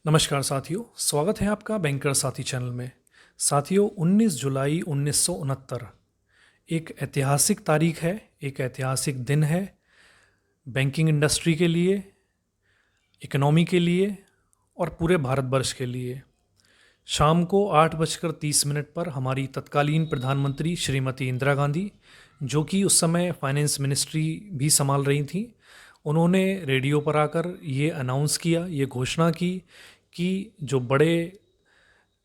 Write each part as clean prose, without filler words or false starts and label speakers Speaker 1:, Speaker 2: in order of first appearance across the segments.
Speaker 1: नमस्कार साथियों, स्वागत है आपका बैंकर साथी चैनल में। साथियों, 19 जुलाई 1969 एक ऐतिहासिक तारीख है, एक ऐतिहासिक दिन है बैंकिंग इंडस्ट्री के लिए, इकोनॉमी के लिए और पूरे भारतवर्ष के लिए। शाम को 8:30 पर हमारी तत्कालीन प्रधानमंत्री श्रीमती इंदिरा गांधी, जो कि उस समय फाइनेंस मिनिस्ट्री भी संभाल रही थी, उन्होंने रेडियो पर आकर ये अनाउंस किया, ये घोषणा की कि जो बड़े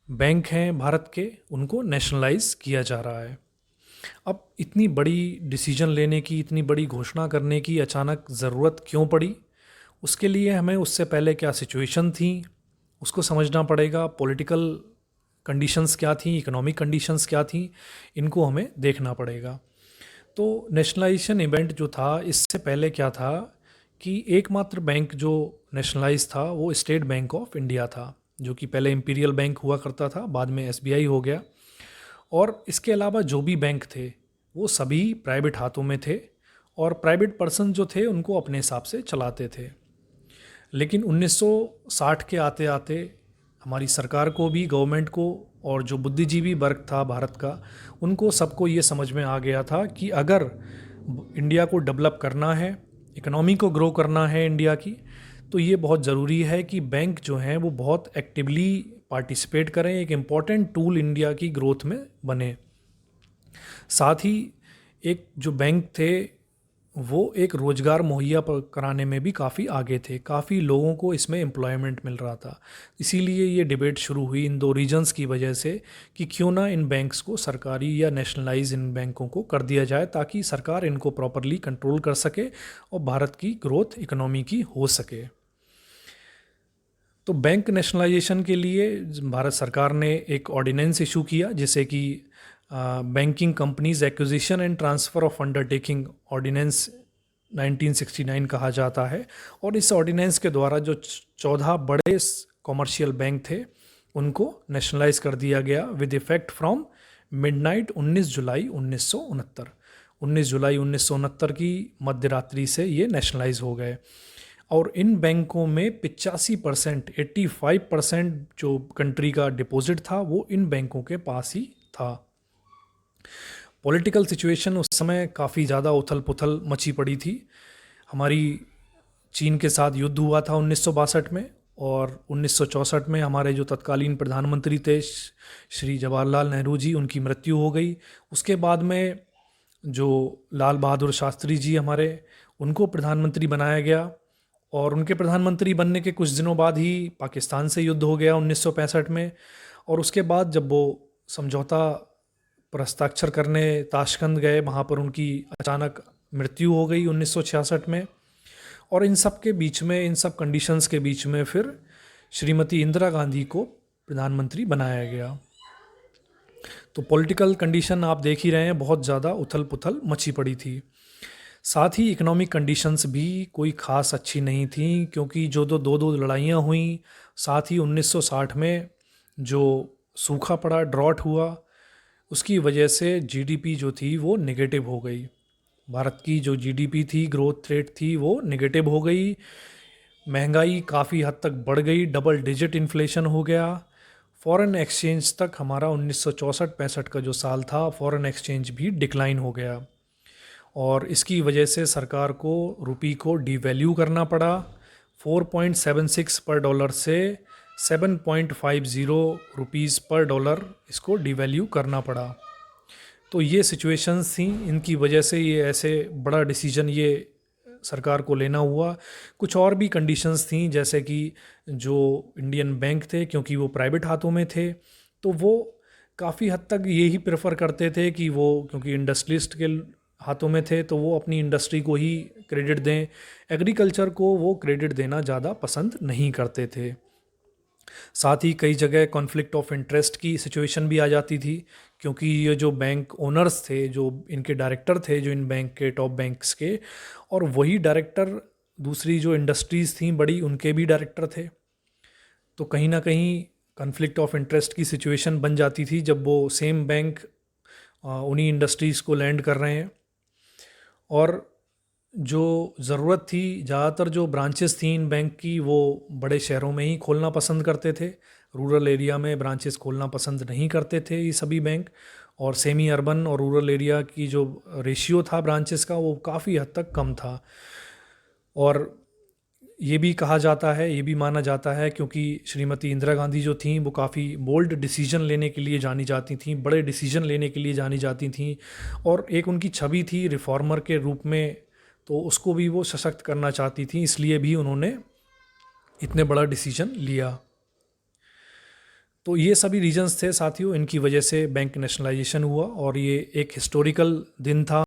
Speaker 1: बैंक हैं भारत के, उनको नेशनलाइज किया जा रहा है। अब इतनी बड़ी डिसीजन लेने की, इतनी बड़ी घोषणा करने की अचानक ज़रूरत क्यों पड़ी? उसके लिए हमें उससे पहले क्या सिचुएशन थी उसको समझना पड़ेगा। पॉलिटिकल कंडीशंस क्या थी, इकोनॉमिक कंडीशंस क्या थी, इनको हमें देखना पड़ेगा। तो नेशनलाइजेशन इवेंट जो था, इससे पहले क्या था कि एकमात्र बैंक जो नेशनलाइज था वो स्टेट बैंक ऑफ इंडिया था, जो कि पहले इंपीरियल बैंक हुआ करता था, बाद में एसबीआई हो गया। और इसके अलावा जो भी बैंक थे वो सभी प्राइवेट हाथों में थे और प्राइवेट पर्सन जो थे उनको अपने हिसाब से चलाते थे। लेकिन 1960 के आते आते हमारी सरकार को भी, गवर्नमेंट को, और जो बुद्धिजीवी वर्ग था भारत का, उनको सबको ये समझ में आ गया था कि अगर इंडिया को डेवलप करना है, इकोनॉमी को ग्रो करना है इंडिया की, तो ये बहुत ज़रूरी है कि बैंक जो हैं वो बहुत एक्टिवली पार्टिसिपेट करें, एक इम्पॉर्टेंट टूल इंडिया की ग्रोथ में बने। साथ ही एक जो बैंक थे वो एक रोज़गार मुहैया कराने में भी काफ़ी आगे थे, काफ़ी लोगों को इसमें एम्प्लॉयमेंट मिल रहा था। इसीलिए ये डिबेट शुरू हुई इन दो रीजंस की वजह से कि क्यों ना इन बैंक्स को सरकारी या नेशनलाइज इन बैंकों को कर दिया जाए, ताकि सरकार इनको प्रॉपरली कंट्रोल कर सके और भारत की ग्रोथ इकोनॉमी की हो सके। तो बैंक नेशनलाइजेशन के लिए भारत सरकार ने एक ऑर्डिनेंस इशू किया, जिसे कि banking companies acquisition and transfer of undertaking ordinance 1969 कहा जाता है। और इस ऑर्डिनेंस के द्वारा जो 14 बड़े कॉमर्शियल बैंक थे उनको नेशनलाइज कर दिया गया विद इफ़ेक्ट फ्रॉम मिडनाइट 19 जुलाई 1969। 19 जुलाई 1969 की मध्यरात्रि से ये नेशनलाइज हो गए। और इन बैंकों में 85%, 85% जो कंट्री का डिपॉजिट था वो इन बैंकों के पास ही था। पॉलिटिकल सिचुएशन उस समय काफ़ी ज़्यादा उथल पुथल मची पड़ी थी। हमारी चीन के साथ युद्ध हुआ था 1962 में, और 1964 में हमारे जो तत्कालीन प्रधानमंत्री थे श्री जवाहरलाल नेहरू जी, उनकी मृत्यु हो गई। उसके बाद में जो लाल बहादुर शास्त्री जी हमारे, उनको प्रधानमंत्री बनाया गया। और उनके प्रधानमंत्री बनने के कुछ दिनों बाद ही पाकिस्तान से युद्ध हो गया 1965 में। और उसके बाद जब वो समझौता पर हस्ताक्षर करने ताशकंद गए, वहाँ पर उनकी अचानक मृत्यु हो गई 1966 में। और इन सब के बीच में, इन सब कंडीशंस के बीच में फिर श्रीमती इंदिरा गांधी को प्रधानमंत्री बनाया गया। तो पॉलिटिकल कंडीशन आप देख ही रहे हैं, बहुत ज़्यादा उथल पुथल मची पड़ी थी। साथ ही इकोनॉमिक कंडीशंस भी कोई ख़ास अच्छी नहीं थी, क्योंकि जो दो लड़ाइयाँ हुई, साथ ही 1960 में जो सूखा पड़ा, ड्रॉट हुआ, उसकी वजह से जीडीपी जो थी वो नेगेटिव हो गई। भारत की जो जीडीपी थी, ग्रोथ रेट थी, वो नेगेटिव हो गई। महंगाई काफ़ी हद तक बढ़ गई, डबल डिजिट इन्फ्लेशन हो गया। फॉरेन एक्सचेंज तक हमारा 1964-65 का जो साल था, फॉरेन एक्सचेंज भी डिक्लाइन हो गया। और इसकी वजह से सरकार को रुपी को डीवैल्यू करना पड़ा। 4.76 पर डॉलर से 7.50 रुपीज़ पर डॉलर इसको डिवैल्यू करना पड़ा। तो ये सिचुएशंस थी, इनकी वजह से ये ऐसे बड़ा डिसीजन ये सरकार को लेना हुआ। कुछ और भी कंडीशंस थी, जैसे कि जो इंडियन बैंक थे, क्योंकि वो प्राइवेट हाथों में थे, तो वो काफ़ी हद तक यही प्रेफर करते थे कि वो, क्योंकि इंडस्ट्रियलिस्ट के हाथों में थे, तो वो अपनी इंडस्ट्री को ही क्रेडिट दें। एग्रीकल्चर को वो क्रेडिट देना ज़्यादा पसंद नहीं करते थे। साथ ही कई जगह कॉन्फ्लिक्ट ऑफ इंटरेस्ट की सिचुएशन भी आ जाती थी, क्योंकि ये जो बैंक ओनर्स थे, जो इनके डायरेक्टर थे, जो इन बैंक के टॉप बैंक्स के, और वही डायरेक्टर दूसरी जो इंडस्ट्रीज़ थी बड़ी, उनके भी डायरेक्टर थे। तो कहीं ना कहीं कॉन्फ्लिक्ट ऑफ इंटरेस्ट की सिचुएशन बन जाती थी जब वो सेम बैंक उन्हीं इंडस्ट्रीज़ को लैंड कर रहे हैं। और जो ज़रूरत थी, ज़्यादातर जो ब्रांचेस थी इन बैंक की वो बड़े शहरों में ही खोलना पसंद करते थे। रूरल एरिया में ब्रांचेस खोलना पसंद नहीं करते थे ये सभी बैंक। और सेमी अर्बन और रूरल एरिया की जो रेशियो था ब्रांचेस का वो काफ़ी हद तक कम था। और ये भी कहा जाता है, ये भी माना जाता है, क्योंकि श्रीमती इंदिरा गांधी जो थीं वो काफ़ी बोल्ड डिसीजन लेने के लिए जानी जाती थीं, बड़े डिसीजन लेने के लिए जानी जाती थीं। और एक उनकी छवि थी रिफॉर्मर के रूप में, तो उसको भी वो सशक्त करना चाहती थी, इसलिए भी उन्होंने इतने बड़ा डिसीजन लिया। तो ये सभी रीजंस थे साथियों, इनकी वजह से बैंक नेशनलाइजेशन हुआ और ये एक हिस्टोरिकल दिन था।